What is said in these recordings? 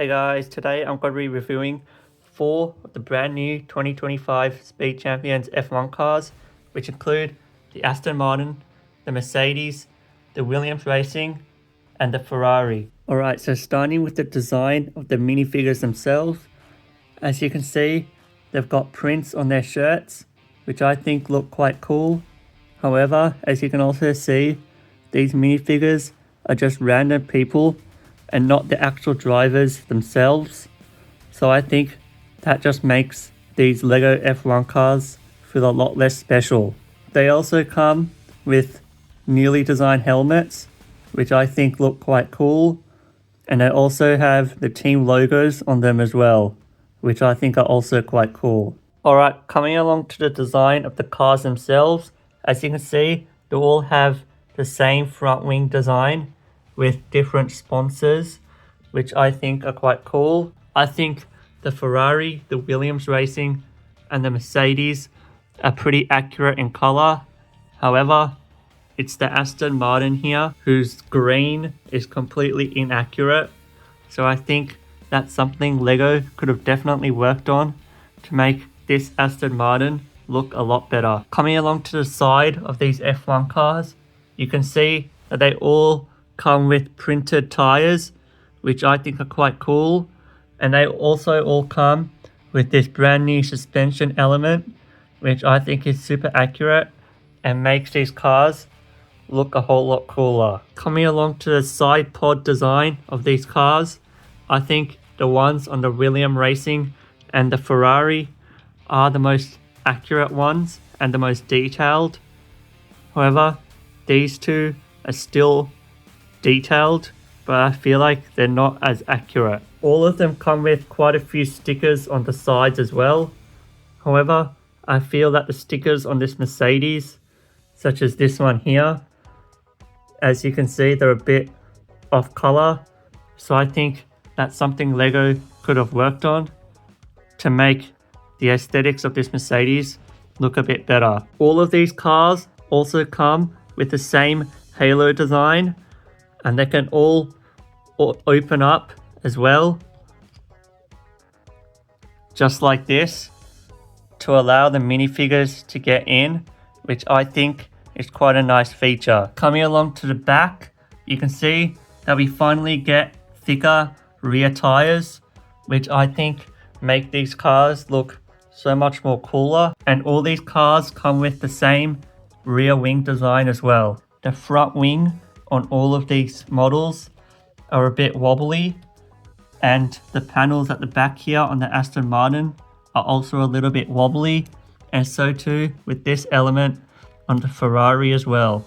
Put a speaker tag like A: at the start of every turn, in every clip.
A: Hey guys, today I'm going to be reviewing 4 of the brand new 2025 Speed Champions F1 cars, which include the Aston Martin, the Mercedes, the Williams Racing, and the Ferrari. Alright, so starting with the design of the minifigures themselves, as you can see, they've got prints on their shirts, which I think look quite cool. However, as you can also see, these minifigures are just random people and not the actual drivers themselves. So I think that just makes these Lego F1 cars feel a lot less special. They also come with newly designed helmets, which I think look quite cool. And they also have the team logos on them as well, which I think are also quite cool. Alright, coming along to the design of the cars themselves, as you can see, they all have the same front wing design with different sponsors, which I think are quite cool. I think the Ferrari, the Williams Racing, and the Mercedes are pretty accurate in color. However, it's the Aston Martin here whose green is completely inaccurate. So I think that's something Lego could have definitely worked on to make this Aston Martin look a lot better. Coming along to the side of these F1 cars, you can see that they all come with printed tires, which I think are quite cool. And they also all come with this brand new suspension element, which I think is super accurate and makes these cars look a whole lot cooler. Coming along to the side pod design of these cars, I think the ones on the Williams Racing and the Ferrari are the most accurate ones and the most detailed. However, these two are still detailed, but I feel like they're not as accurate. All of them come with quite a few stickers on the sides as well. However, I feel that the stickers on this Mercedes, such as this one here, as you can see, they're a bit off color. So I think that's something Lego could have worked on to make the aesthetics of this Mercedes look a bit better. All of these cars also come with the same halo design, and they can all open up as well, just like this, to allow the minifigures to get in, which I think is quite a nice feature. Coming along to the back, you can see that we finally get thicker rear tires, which I think make these cars look so much more cooler. And all these cars come with the same rear wing design as well. The front wing on all of these models are a bit wobbly, and the panels at the back here on the Aston Martin are also a little bit wobbly, and so too with this element on the Ferrari as well,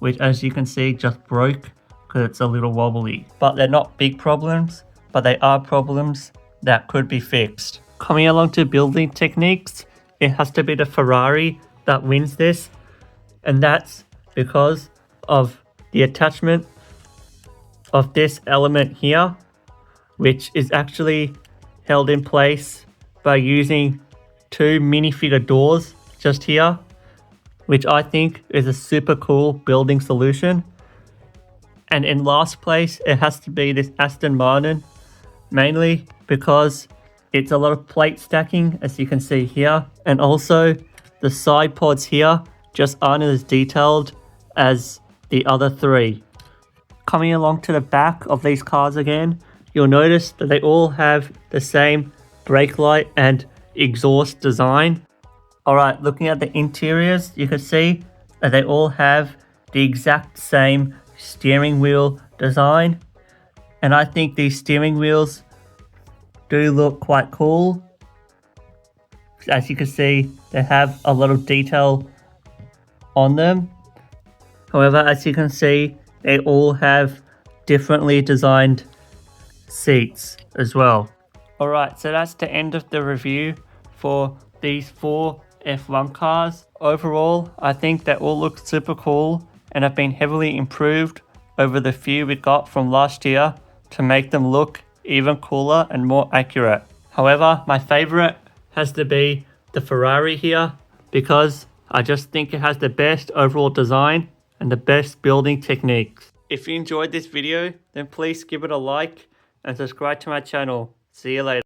A: which as you can see just broke because it's a little wobbly. But they're not big problems, but they are problems that could be fixed. Coming along to building techniques, it has to be the Ferrari that wins this, and that's because of the attachment of this element here, which is actually held in place by using 2 minifigure doors just here, which I think is a super cool building solution. And in last place, it has to be this Aston Martin, mainly because it's a lot of plate stacking, as you can see here, and also the side pods here just aren't as detailed as the other 3. Coming along to the back of these cars again, you'll notice that they all have the same brake light and exhaust design. Alright, looking at the interiors, you can see that they all have the exact same steering wheel design. And I think these steering wheels do look quite cool. As you can see, they have a lot of detail on them. However, as you can see, they all have differently designed seats as well. Alright, so that's the end of the review for these 4 F1 cars. Overall, I think they all look super cool and have been heavily improved over the few we got from last year to make them look even cooler and more accurate. However, my favorite has to be the Ferrari here, because I just think it has the best overall design and the best building techniques. If you enjoyed this video, then please give it a like and subscribe to my channel. See you later.